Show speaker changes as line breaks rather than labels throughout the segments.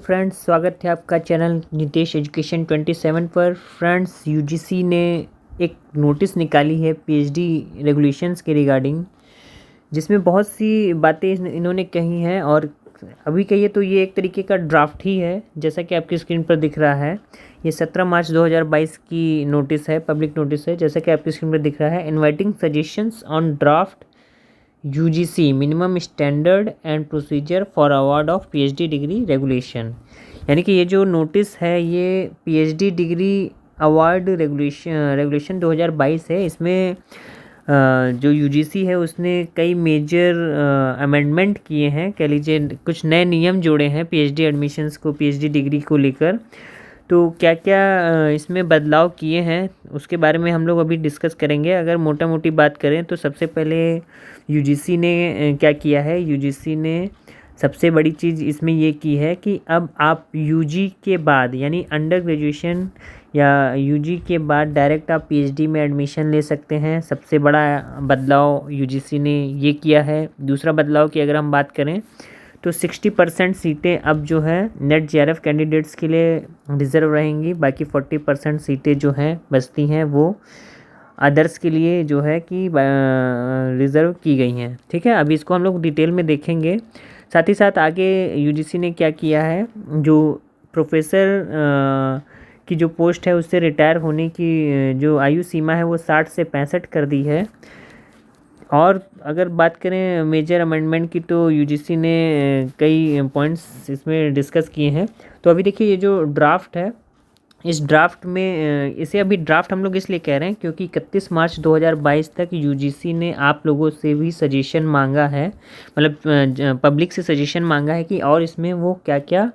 Friends, स्वागत है आपका चैनल नितेश एजुकेशन 27 पर। फ्रेंड्स, यूजीसी ने एक नोटिस निकाली है पीएचडी रेगुलेशंस के रिगार्डिंग, जिसमें बहुत सी बातें इन्होंने कही हैं। और अभी कहिए तो ये एक तरीके का ड्राफ्ट ही है, जैसा कि आपकी स्क्रीन पर दिख रहा है। ये 17 मार्च 2022 की नोटिस है, पब्लिक नोटिस है, जैसा कि आपकी स्क्रीन पर दिख रहा है। Inviting suggestions on draft UGC minimum standard and procedure for award of PhD degree regulation. यानी कि ये जो नोटिस है ये पीएचडी डिग्री अवार्ड रेगुलेशन 2022 है। इसमें जो यूजीसी है उसने कई मेजर अमेंडमेंट किए हैं, कह लीजिए कुछ नए नियम जोड़े हैं पीएचडी एडमिशन्स को, पीएचडी डिग्री को लेकर। तो क्या क्या इसमें बदलाव किए हैं उसके बारे में हम लोग अभी डिस्कस करेंगे। अगर मोटा मोटी बात करें तो सबसे पहले यूजीसी ने क्या किया है, यूजीसी ने सबसे बड़ी चीज़ इसमें ये की है कि अब आप यूजी के बाद यानी अंडर ग्रेजुएशन या यूजी के बाद डायरेक्ट आप पीएचडी में एडमिशन ले सकते हैं। सबसे बड़ा बदलाव यूजीसी ने ये किया है। दूसरा बदलाव की अगर हम बात करें तो 60% सीटें अब जो है नेट जेआरएफ कैंडिडेट्स के लिए रिज़र्व रहेंगी। बाकी 40% सीटें जो हैं बचती हैं वो अदर्स के लिए जो है कि रिज़र्व की गई हैं। ठीक है, अभी इसको हम लोग डिटेल में देखेंगे। साथ ही साथ आगे यूजीसी ने क्या किया है, जो प्रोफेसर की जो पोस्ट है उससे रिटायर होने की जो आयु सीमा है वो 60 से 65 कर दी है। और अगर बात करें मेजर अमेंडमेंट की तो यूजीसी ने कई पॉइंट्स इसमें डिस्कस किए हैं। तो अभी देखिए ये जो ड्राफ्ट है, इस ड्राफ्ट में इसे अभी ड्राफ्ट हम लोग इसलिए कह रहे हैं क्योंकि 31 मार्च 2022 तक यूजीसी ने आप लोगों से भी सजेशन मांगा है, मतलब पब्लिक से सजेशन मांगा है कि और इसमें वो क्या क्या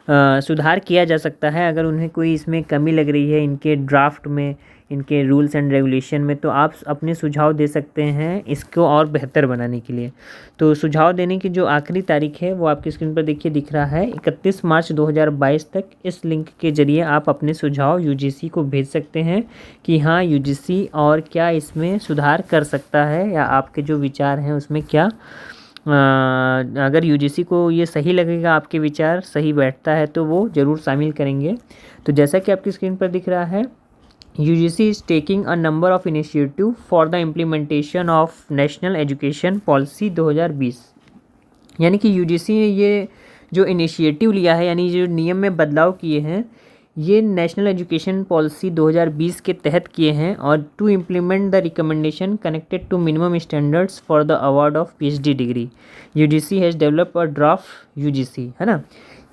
सुधार किया जा सकता है। अगर उन्हें कोई इसमें कमी लग रही है इनके ड्राफ्ट में, इनके रूल्स एंड रेगुलेशन में, तो आप अपने सुझाव दे सकते हैं इसको और बेहतर बनाने के लिए। तो सुझाव देने की जो आखिरी तारीख है वो आपकी स्क्रीन पर देखिए दिख रहा है 31 मार्च 2022 तक। इस लिंक के जरिए आप अपने सुझाव यूजीसी को भेज सकते हैं कि हाँ यूजीसी और क्या इसमें सुधार कर सकता है, या आपके जो विचार हैं उसमें क्या अगर यूजीसी को ये सही लगेगा, आपके विचार सही बैठता है तो वो ज़रूर शामिल करेंगे। तो जैसा कि आपकी स्क्रीन पर दिख रहा है, UGC is taking a number of initiative for the implementation of National Education Policy 2020। यानी कि यूजीसी ने ये जो इनिशिएटिव लिया है, यानी जो नियम में बदलाव किए हैं, ये नेशनल एजुकेशन पॉलिसी 2020 के तहत किए हैं। और to implement the recommendation connected to minimum standards for the award of PhD degree, UGC has develop a draft UGC, है ना।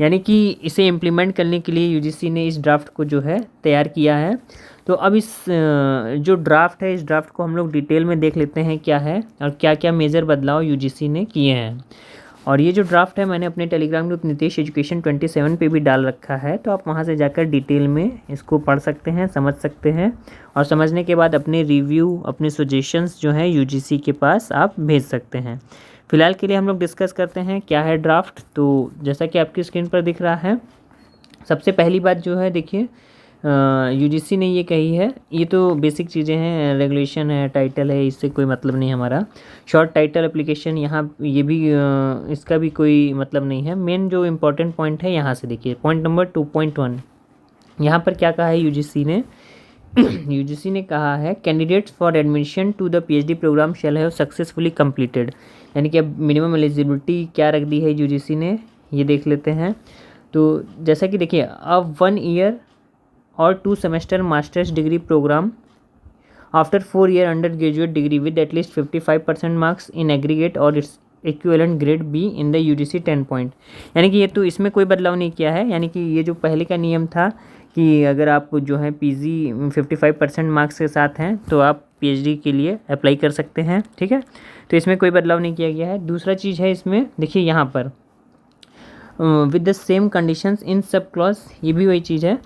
यानी कि इसे इम्प्लीमेंट करने के लिए यूजीसी ने इस ड्राफ्ट को जो है तैयार किया है। तो अब इस जो ड्राफ्ट है, इस ड्राफ्ट को हम लोग डिटेल में देख लेते हैं क्या है और क्या क्या मेजर बदलाव यूजीसी ने किए हैं। और ये जो ड्राफ्ट है मैंने अपने टेलीग्राम ग्रुप नितेश एजुकेशन 27 पे भी डाल रखा है, तो आप वहाँ से जाकर डिटेल में इसको पढ़ सकते हैं, समझ सकते हैं, और समझने के बाद अपने रिव्यू, अपने सजेशंस जो हैं यूजीसी के पास आप भेज सकते हैं। फ़िलहाल के लिए हम लोग डिस्कस करते हैं क्या है ड्राफ्ट। तो जैसा कि आपकी स्क्रीन पर दिख रहा है, सबसे पहली बात जो है देखिए यूजीसी ने ये कही है, ये तो बेसिक चीज़ें हैं, रेगुलेशन है, टाइटल है, इससे कोई मतलब नहीं हमारा। शॉर्ट टाइटल एप्लीकेशन यहाँ ये भी इसका भी कोई मतलब नहीं है। मेन जो इम्पोर्टेंट पॉइंट है यहाँ से देखिए, पॉइंट नंबर 2.1, यहाँ पर क्या कहा है यूजीसी ने यूजीसी ने कहा है candidates for admission to the PhD programme shall have successfully completed. यानी कि अब मिनिमम एलिजिबिलिटी क्या रख दी है यूजीसी ने, ये देख लेते हैं। तो जैसा कि देखिए, अब 1 ईयर और 2 semester masters degree program after 4 year undergraduate degree with at least 55% marks in aggregate or its equivalent grade B in the UGC 10 point. यानी कि ये तो इसमें कोई बदलाव नहीं किया है। यानी कि ये जो पहले का नियम था कि अगर आप जो है पीजी 55% मार्क्स के साथ हैं तो आप पीएचडी के लिए अप्लाई कर सकते हैं। ठीक है, तो इसमें कोई बदलाव नहीं किया गया है। दूसरा चीज़ है इसमें देखिए यहाँ पर with the same conditions in sub clause, ये भी वही चीज़ है।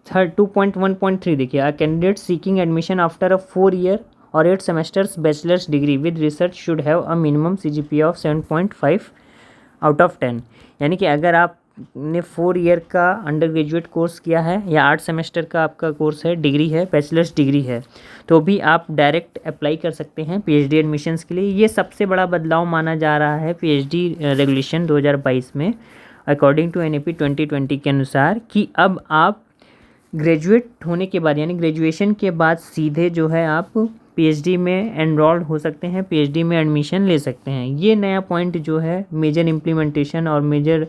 2.1.3 देखिए, a candidate seeking admission after a 4 year or 8 semesters bachelor's degree with research should have a minimum CGPA of 7.5 out of 10। यानी कि अगर आपने 4 ईयर का अंडर ग्रेजुएट कोर्स किया है या 8 सेमेस्टर का आपका कोर्स है, डिग्री है, बैचलर्स डिग्री है, तो भी आप डायरेक्ट अप्लाई कर सकते हैं पीएचडी एडमिशन्स के लिए। ये सबसे बड़ा बदलाव माना जा रहा है पीएचडी रेगुलेशन 2022 में। अकॉर्डिंग टू NAP 2020 के अनुसार कि अब आप ग्रेजुएट होने के बाद यानी ग्रेजुएशन के बाद सीधे जो है आप PhD में एनरोल्ड हो सकते हैं, PhD में एडमिशन ले सकते हैं। ये नया पॉइंट जो है मेजर इम्प्लीमेंटेशन और मेजर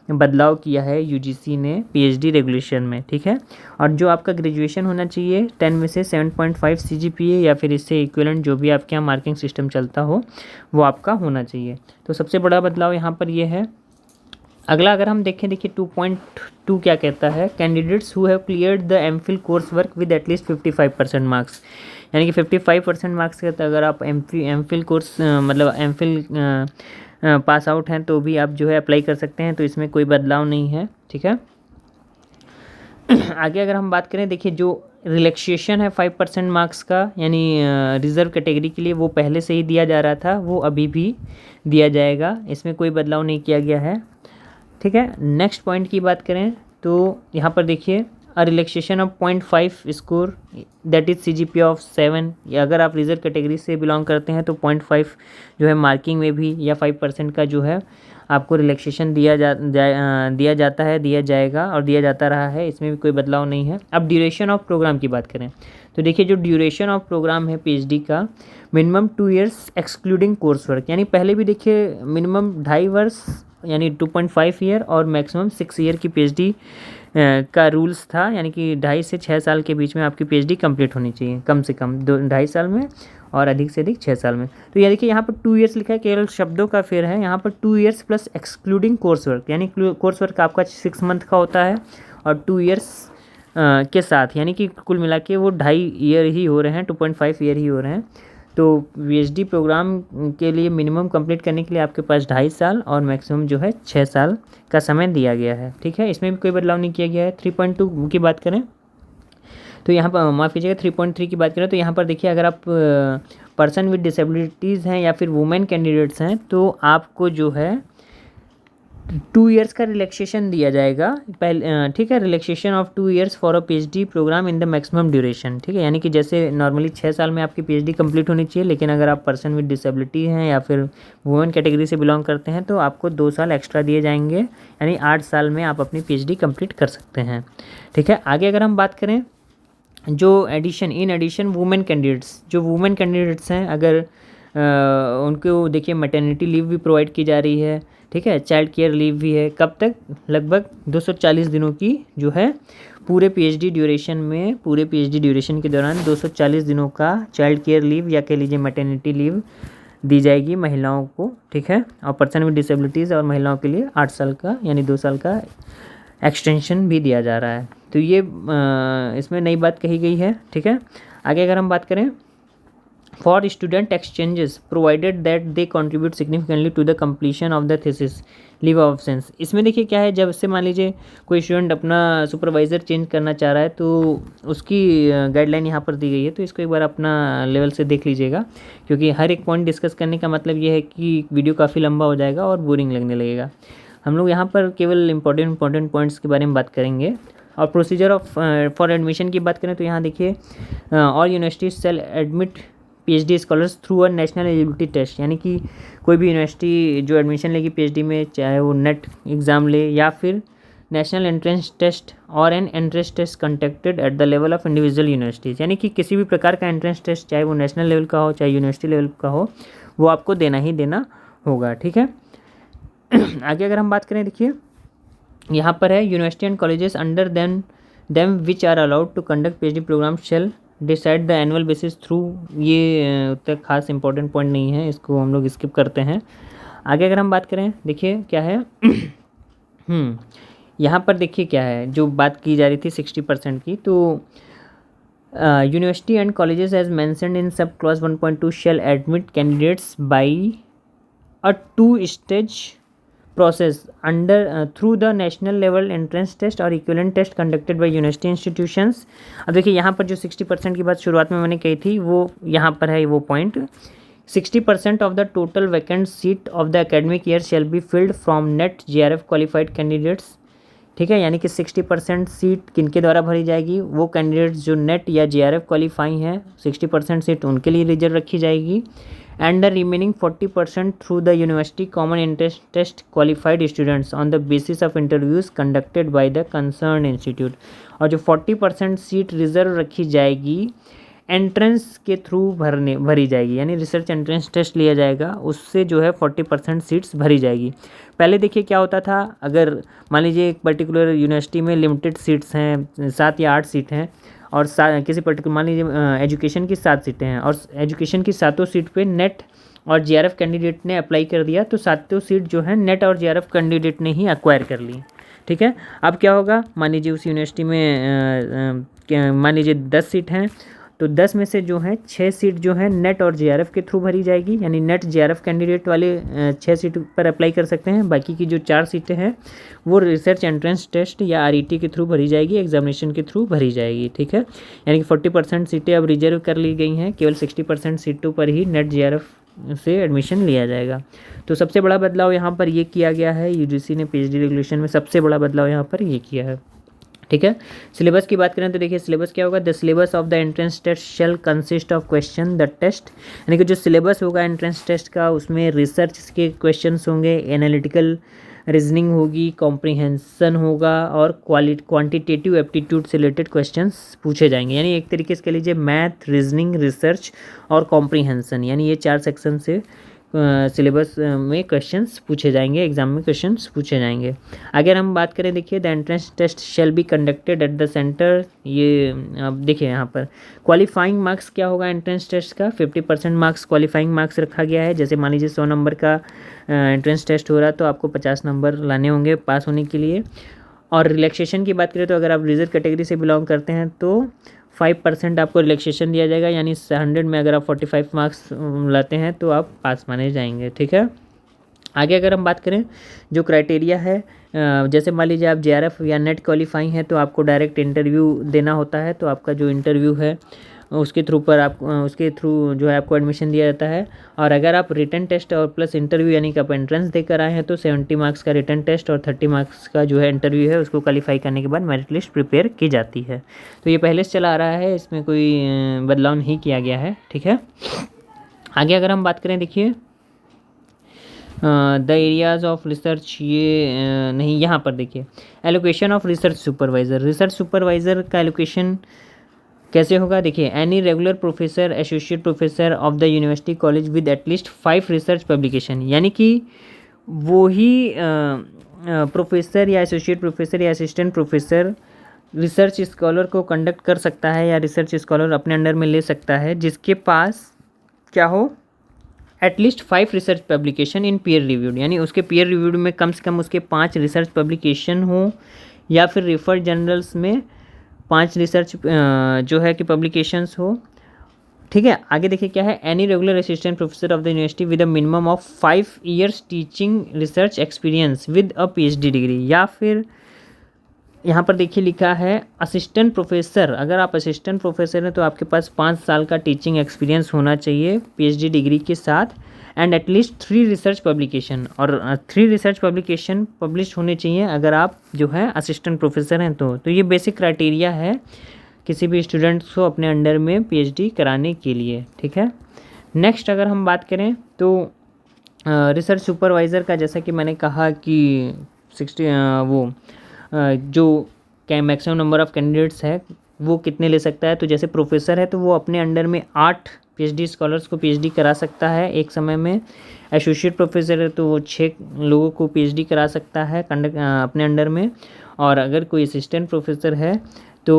बदलाव किया है UGC ने PhD रेगुलेशन में, ठीक है। और जो आपका ग्रेजुएशन होना चाहिए 10 में से 7.5 CGPA या फिर इससे इक्विवेलेंट जो भी आपके यहाँ मार्किंग सिस्टम चलता हो वो आपका होना चाहिए। तो सबसे बड़ा बदलाव यहाँ पर ये है। अगला अगर हम देखें, देखिए 2.2 क्या कहता है, candidates who have cleared the MPhil course work with at least 55% marks, यानी कि 55% मार्क्स के अगर आप MPhil कोर्स मतलब MPhil पास आउट हैं तो भी आप जो है अप्लाई कर सकते हैं, तो इसमें कोई बदलाव नहीं है, ठीक है। आगे अगर हम बात करें, देखिए जो रिलैक्सेशन है 5% मार्क्स का यानी रिज़र्व कैटेगरी के लिए, वो पहले से ही दिया जा रहा था, वो अभी भी दिया जाएगा, इसमें कोई बदलाव नहीं किया गया है, ठीक है। नेक्स्ट पॉइंट की बात करें तो यहाँ पर देखिए relaxation of 0.5 score that is CGPA of 7, या अगर आप रिजर्व कैटेगरी से बिलोंग करते हैं तो 0.5 जो है मार्किंग में भी या 5% का जो है आपको रिलैक्सेशन दिया जाता है, दिया जाएगा और दिया जाता रहा है, इसमें भी कोई बदलाव नहीं है। अब ड्यूरेशन ऑफ प्रोग्राम की बात करें तो देखिए जो ड्यूरेशन ऑफ प्रोग्राम है PhD का, minimum 2 years excluding course work, यानी पहले भी देखिए मिनिमम 2.5 वर्ष यानी 2.5 ईयर और मैक्सिमम 6 ईयर की PhD का रूल्स था, यानी कि 2.5 से 6 साल के बीच में आपकी PhD कंप्लीट होनी चाहिए, कम से कम 2.5 साल में और अधिक से अधिक 6 साल में। तो ये देखिए यहाँ पर 2 ईयर्स लिखा है, केवल शब्दों का फेर है, यहाँ पर 2 years plus excluding course work, यानी कोर्स वर्क आपका 6 मंथ का होता है और 2 ईयर्स के साथ, यानी कि कुल मिला के वो 2.5 ईयर ही हो रहे हैं, 2.5 ईयर ही हो रहे हैं। तो PhD प्रोग्राम के लिए मिनिमम कंप्लीट करने के लिए आपके पास 2.5 साल और मैक्सिमम जो है 6 साल का समय दिया गया है, ठीक है, इसमें भी कोई बदलाव नहीं किया गया है। 3.2 की बात करें तो यहाँ पर माफ़ कीजिएगा 3.3 की बात करें तो यहाँ पर देखिए अगर आप पर्सन विद डिसेबिलिटीज़ हैं या फिर वुमेन कैंडिडेट्स हैं तो आपको जो है 2 ईयर्स का रिलैक्सेशन दिया जाएगा पहले, ठीक है, relaxation of 2 years for a PhD programme in the maximum duration, ठीक है, यानी कि जैसे नॉर्मली 6 साल में आपकी PhD कंप्लीट होनी चाहिए, लेकिन अगर आप पर्सन विद डिसेबिलिटी हैं या फिर वुमेन कैटेगरी से बिलोंग करते हैं तो आपको 2 साल एक्स्ट्रा दिए जाएंगे, यानी 8 साल में आप अपनी PhD कंप्लीट कर सकते हैं, ठीक है। आगे अगर हम बात करें जो इन एडिशन वुमेन कैंडिडेट्स हैं, अगर उनको देखिए मैटरनिटी लीव भी प्रोवाइड की जा रही है, ठीक है, चाइल्ड केयर लीव भी है, कब तक, लगभग 240 दिनों की जो है पूरे PhD ड्यूरेशन के दौरान 240 दिनों का चाइल्ड केयर लीव या कह लीजिए मैटरनिटी लीव दी जाएगी महिलाओं को, ठीक है, और पर्सन विद डिसेबिलिटीज़ और महिलाओं के लिए 8 साल का यानी 2 साल का एक्सटेंशन भी दिया जा रहा है। तो ये इसमें नई बात कही गई है, ठीक है। आगे अगर हम बात करें for student exchanges provided that they contribute significantly to the completion of the thesis leave of absence, इसमें देखिए क्या है, जब से मान लीजिए कोई स्टूडेंट अपना सुपरवाइज़र चेंज करना चाह रहा है तो उसकी गाइडलाइन यहाँ पर दी गई है, तो इसको एक बार अपना लेवल से देख लीजिएगा, क्योंकि हर एक पॉइंट डिस्कस करने का मतलब ये है कि वीडियो काफ़ी लंबा हो जाएगा और बोरिंग लगने लगेगा। हम लोग यहाँ पर केवल इंपॉर्टेंट पॉइंट्स के बारे में बात करेंगे। और प्रोसीजर ऑफ फॉर एडमिशन की बात करें तो यहाँ देखिए all university shall admit PhD scholars through a national eligibility test, यानी कि कोई भी यूनिवर्सिटी जो एडमिशन लेगी PhD में, चाहे वो नेट एग्ज़ाम ले या फिर नेशनल एंट्रेंस टेस्ट और an entrance test conducted at the level of individual universities, यानी कि किसी भी प्रकार का एंट्रेंस टेस्ट चाहे वो नेशनल लेवल का हो चाहे यूनिवर्सिटी लेवल का हो, वो आपको देना ही देना होगा, ठीक है। आगे अगर हम बात करें, देखिए यहाँ पर है university and colleges under them which are allowed to conduct PhD programme shall decide the annual basis through, ये उतना खास इंपॉर्टेंट पॉइंट नहीं है, इसको हम लोग स्किप करते हैं। आगे अगर हम बात करें, देखिए क्या है यहाँ पर देखिए क्या है, जो बात की जा रही थी 60% की, तो university and colleges as mentioned in sub clause 1.2 shall admit candidates by a 2 stage process under through the national level entrance test और equivalent test conducted by university institutions। अब देखिए यहाँ पर जो 60% की बात शुरुआत में मैंने कही थी वो यहाँ पर है, वो point 60% of the total vacant seat of the academic year shall be filled from net JRF qualified candidates, ठीक है, यानी कि 60% सीट किनके द्वारा भरी जाएगी, वो कैंडिडेट्स जो नेट या JRF क्वालिफाई हैं, 60% सीट उनके लिए रिजर्व रखी जाएगी। and the remaining 40% through the university common entrance test qualified students on the basis of interviews conducted by the concerned institute। और जो 40% सीट रिजर्व रखी जाएगी एंट्रेंस के थ्रू भरी जाएगी, यानी रिसर्च एंट्रेंस टेस्ट लिया जाएगा, उससे जो है 40% सीट्स भरी जाएगी। पहले देखिए क्या होता था, अगर मान लीजिए एक पर्टिकुलर यूनिवर्सिटी में लिमिटेड सीट्स हैं, 7 या 8 सीट हैं, और किसी पर्टिकुलर मान लीजिए एजुकेशन की 7 सीटें हैं, और एजुकेशन की 7 सीट पे नेट और जीआरएफ कैंडिडेट ने अप्लाई कर दिया, तो 7 सीट जो है नेट और जीआरएफ कैंडिडेट ने ही एक्वायर कर ली। ठीक है, अब क्या होगा, मान लीजिए उस यूनिवर्सिटी में मान लीजिए 10 सीट हैं, तो 10 में से जो है 6 सीट जो है नेट और जेआरएफ के थ्रू भरी जाएगी, यानी नेट जेआरएफ कैंडिडेट वाले 6 सीट पर अप्लाई कर सकते हैं। बाकी की जो 4 सीटें हैं वो रिसर्च एंट्रेंस टेस्ट या आरईटी के थ्रू भरी जाएगी, एग्जामिनेशन के थ्रू भरी जाएगी। ठीक है, यानी कि 40% सीटें अब रिजर्व कर ली गई हैं, केवल 60% सीटों पर ही नेट जेआरएफ से एडमिशन लिया जाएगा। तो सबसे बड़ा बदलाव यहाँ पर ये किया गया है, यूजीसी ने पीएचडी रेगुलेशन में सबसे बड़ा बदलाव यहाँ पर ये किया है। ठीक है, सिलेबस की बात करें तो देखिए सिलेबस क्या होगा, the syllabus of the entrance test shall consist of question the test, यानी कि जो सिलेबस होगा एंट्रेंस टेस्ट का उसमें रिसर्च के क्वेश्चंस होंगे, एनालिटिकल रीजनिंग होगी, कॉम्प्रिहेंशन होगा और क्वांटिटेटिव एप्टीट्यूड से रिलेटेड क्वेश्चंस पूछे जाएंगे। यानी एक तरीके से कह लीजिए मैथ, रीजनिंग, रिसर्च और कॉम्प्रिहेंशन, यानी ये 4 सेक्शन से सिलेबस में क्वेश्चंस पूछे जाएंगे, एग्जाम में क्वेश्चंस पूछे जाएंगे। अगर हम बात करें देखिए the entrance test shall be conducted at the centre, ये अब देखिए यहाँ पर क्वालिफाइंग मार्क्स क्या होगा एंट्रेंस टेस्ट का, 50% मार्क्स क्वालिफाइंग मार्क्स रखा गया है। जैसे मान लीजिए 100 नंबर का एंट्रेंस टेस्ट हो रहा है तो आपको 50 नंबर लाने होंगे पास होने के लिए। और रिलैक्सेशन की बात करें तो अगर आप रिजर्व कैटेगरी से बिलोंग करते हैं तो 5% आपको रिलैक्सेशन दिया जाएगा, यानी 100 में अगर आप 45 मार्क्स लाते हैं तो आप पास माने जाएंगे। ठीक है, आगे अगर हम बात करें जो क्राइटेरिया है, जैसे मान लीजिए आप जेआरएफ या नेट क्वालिफाइंग है तो आपको डायरेक्ट इंटरव्यू देना होता है, तो आपका जो इंटरव्यू है उसके थ्रू जो है आपको एडमिशन दिया जाता है। और अगर आप रिटन टेस्ट और प्लस इंटरव्यू यानी कि आप एंट्रेंस देकर आए हैं तो 70 मार्क्स का रिटन टेस्ट और 30 मार्क्स का जो है इंटरव्यू है उसको क्वालिफाई करने के बाद मेरिट लिस्ट प्रिपेयर की जाती है। तो ये पहले से चला आ रहा है, इसमें कोई बदलाव नहीं किया गया है। ठीक है, आगे अगर हम बात करें देखिए द एरियाज ऑफ रिसर्च, ये नहीं, यहाँ पर देखिए allocation of research supervisor. Research supervisor का एलोकेशन कैसे होगा, देखिए any regular professor, associate professor of the university college with at least 5 research publication, यानी कि वो ही प्रोफेसर या एसोसिएट प्रोफेसर या असिस्टेंट प्रोफेसर रिसर्च स्कॉलर को कंडक्ट कर सकता है या रिसर्च स्कॉलर अपने अंडर में ले सकता है जिसके पास क्या हो, at least 5 research publication in peer reviewed, यानी उसके पीयर रिव्यूड में कम से कम उसके 5 रिसर्च पब्लिकेशन हो या फिर रेफर जर्नल्स में 5 रिसर्च जो है कि पब्लिकेशंस हो। ठीक है, आगे देखिए क्या है, any regular assistant professor of the university with a minimum of 5 years teaching research experience with a PhD degree, या फिर यहाँ पर देखिए लिखा है असिस्टेंट प्रोफेसर, अगर आप असिस्टेंट प्रोफेसर हैं तो आपके पास 5 साल का टीचिंग एक्सपीरियंस होना चाहिए पीएचडी डिग्री के साथ, एंड एटलीस्ट 3 रिसर्च पब्लिकेशन, और 3 रिसर्च पब्लिकेशन पब्लिश होने चाहिए अगर आप जो है असिस्टेंट प्रोफेसर हैं तो ये बेसिक क्राइटेरिया है किसी भी स्टूडेंट्स को अपने अंडर में पीएचडी कराने के लिए। ठीक है, नेक्स्ट अगर हम बात करें तो रिसर्च सुपरवाइज़र का, जैसा कि मैंने कहा कि 60 जो मैक्सिमम नंबर ऑफ़ कैंडिडेट्स है वो कितने ले सकता है, तो जैसे प्रोफेसर है तो वो अपने अंडर में 8 पीएचडी स्कॉलर्स को पीएचडी करा सकता है एक समय में। एसोसिएट प्रोफेसर है तो वो 6 लोगों को पीएचडी करा सकता है अपने अंडर में, और अगर कोई असिस्टेंट प्रोफेसर है तो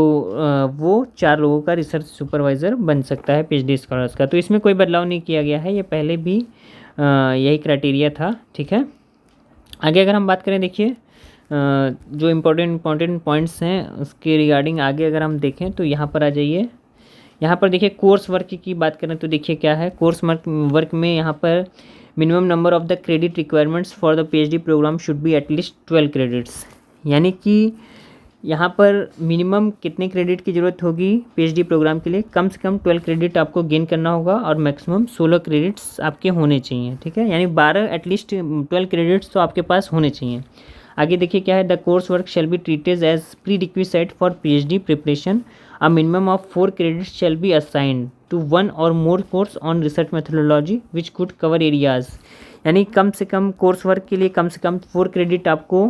वो 4 लोगों का रिसर्च सुपरवाइज़र बन सकता है पीएचडी स्कॉलर्स का। तो इसमें कोई बदलाव नहीं किया गया है, ये पहले भी यही क्राइटेरिया था। ठीक है, आगे अगर हम बात करें देखिए जो इम्पोर्टेंट पॉइंट्स हैं उसके रिगार्डिंग आगे अगर हम देखें तो यहाँ पर आ जाइए, यहाँ पर देखिए कोर्स वर्क की बात करें तो देखिए क्या है, कोर्स वर्क में यहाँ पर minimum number of the credit requirements for the PhD programme should be at least 12 credits, यानी कि यहाँ पर मिनिमम कितने क्रेडिट की ज़रूरत होगी पीएचडी प्रोग्राम के लिए, कम से कम 12 क्रेडिट आपको गेन करना होगा और मैक्सिमम 16 क्रेडिट्स आपके होने चाहिए। ठीक है, यानी 12 एटलीस्ट 12 क्रेडिट्स तो आपके पास होने चाहिए। आगे देखिए क्या है, the course work shall be treated as prerequisite for PhD preparation, a minimum of 4 credits shall be assigned to 1 or more course on research methodology which could cover areas, यानी कम से कम कोर्स वर्क के लिए कम से कम 4 credit आपको,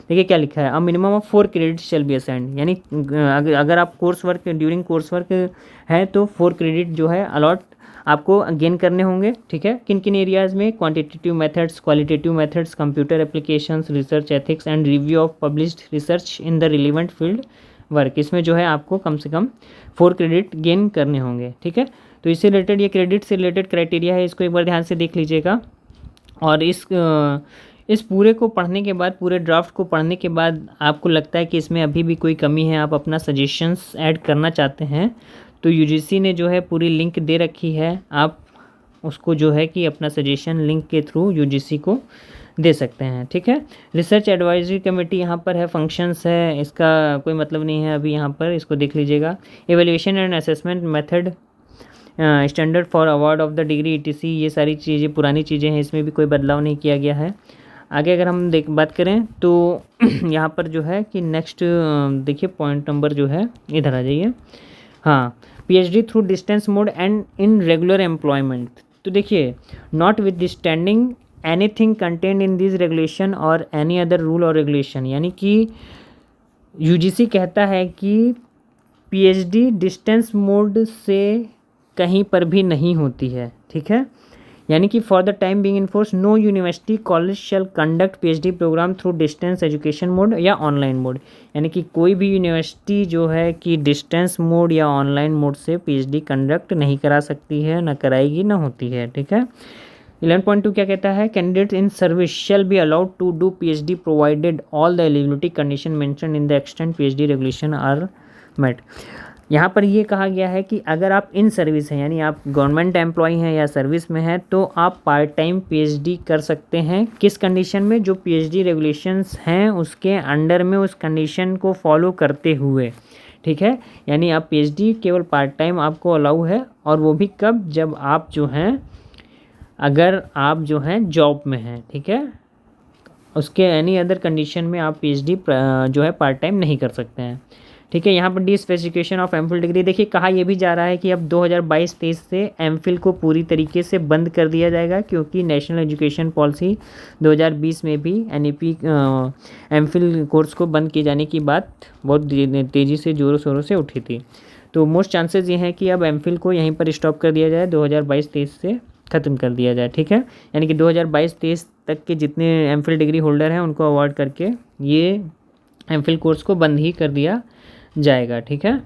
देखिए क्या लिखा है, अ minimum of 4 credit shall be assigned, यानी अगर आप course work during course work है तो 4 क्रेडिट जो है अलॉट आपको गेन करने होंगे। ठीक है, किन किन एरियाज़ में, quantitative methods, qualitative methods, computer applications, research ethics and review of published research in the relevant field work, इसमें जो है आपको कम से कम 4 क्रेडिट गेन करने होंगे। ठीक है, तो इससे रिलेटेड, ये क्रेडिट से रिलेटेड क्राइटेरिया है, इसको एक बार ध्यान से देख लीजिएगा। और इस पूरे को पढ़ने के बाद, पूरे ड्राफ्ट को पढ़ने के बाद आपको लगता है कि इसमें अभी भी कोई कमी है, आप अपना सजेशंस ऐड करना चाहते हैं, तो यूजीसी ने जो है पूरी लिंक दे रखी है, आप उसको जो है कि अपना सजेशन लिंक के थ्रू यूजीसी को दे सकते हैं। ठीक है, रिसर्च एडवाइजरी कमेटी यहाँ पर है, फंक्शंस है, इसका कोई मतलब नहीं है अभी यहाँ पर, इसको देख लीजिएगा। Evaluation and assessment method, standard for award of the degree ETC, ये सारी चीज़ें पुरानी चीज़ें हैं, इसमें भी कोई बदलाव नहीं किया गया है। आगे अगर हम बात करें तो यहाँ पर जो है कि नेक्स्ट देखिए पॉइंट नंबर जो है, इधर आ जाइए, हाँ, PhD through distance mode and in regular employment. तो देखिए, not with standing anything content in this regulation और एनी अदर रूल और रेगुलेशन, यानी कि यूजीसी कहता है कि PhD डिस्टेंस मोड से कहीं पर भी नहीं होती है। ठीक है, यानी कि for the time being in force no university college shall conduct PhD programme through distance education mode या ऑनलाइन मोड, यानी कि कोई भी यूनिवर्सिटी जो है कि डिस्टेंस मोड या ऑनलाइन मोड से PhD कंडक्ट नहीं करा सकती है, ना कराएगी, ना होती है। ठीक है, 11.2 क्या कहता है, candidates in service shall be allowed to do PhD provided all the eligibility condition mention in the extent PhD regulation are met. यहाँ पर ये कहा गया है कि अगर आप इन सर्विस हैं, यानी आप गवर्नमेंट एम्प्लॉय हैं या सर्विस में हैं, तो आप पार्ट टाइम PhD कर सकते हैं। किस कंडीशन में, जो PhD रेगुलेशंस हैं उसके अंडर में, उस कंडीशन को फॉलो करते हुए। ठीक है, यानी आप PhD केवल पार्ट टाइम आपको अलाउ है, और वो भी कब, जब आप जो हैं, अगर आप जो हैं जॉब में हैं। ठीक है, उसके एनी अदर कंडीशन में आप PhD जो है पार्ट टाइम नहीं कर सकते हैं। ठीक है, यहाँ पर D specification of MPhil degree, देखिए कहा यह भी जा रहा है कि अब 2022-23 से एमफिल को पूरी तरीके से बंद कर दिया जाएगा, क्योंकि नेशनल एजुकेशन पॉलिसी 2020 में भी NEP एमफिल कोर्स को बंद किए जाने की बात बहुत तेज़ी से ज़ोरों शोरों से उठी थी। तो मोस्ट चांसेस ये हैं कि अब एमफिल को यहीं पर स्टॉप कर दिया जाए, 2022-23 से ख़त्म कर दिया जाए। ठीक है, यानी कि 2022-23 तक के जितने एमफिल डिग्री होल्डर हैं उनको अवॉर्ड करके ये एमफिल कोर्स को बंद ही कर दिया जाएगा। ठीक है,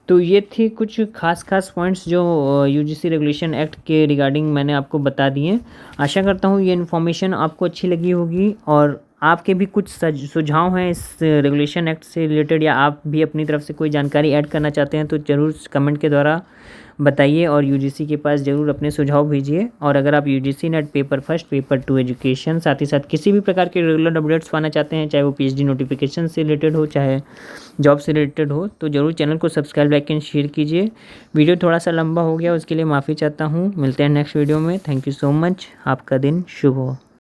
तो ये थी कुछ खास पॉइंट्स जो यूजीसी रेगुलेशन एक्ट के रिगार्डिंग मैंने आपको बता दिए। आशा करता हूँ ये इन्फॉर्मेशन आपको अच्छी लगी होगी, और आपके भी कुछ सुझाव हैं इस रेगुलेशन एक्ट से रिलेटेड, या आप भी अपनी तरफ से कोई जानकारी ऐड करना चाहते हैं तो ज़रूर कमेंट के द्वारा बताइए, और यूजीसी के पास ज़रूर अपने सुझाव भेजिए। और अगर आप UGC net paper first, paper 2 education, साथ ही साथ किसी भी प्रकार के रेगुलर अपडेट्स पाना चाहते हैं, चाहे वो PhD नोटिफिकेशन से रिलेटेड हो, चाहे जॉब से रिलेटेड हो, तो ज़रूर चैनल को सब्सक्राइब, लाइक एंड शेयर कीजिए। वीडियो थोड़ा सा लंबा हो गया, उसके लिए माफ़ी चाहता हूँ। मिलते हैं नेक्स्ट वीडियो में। थैंक यू सो मच, आपका दिन शुभ हो।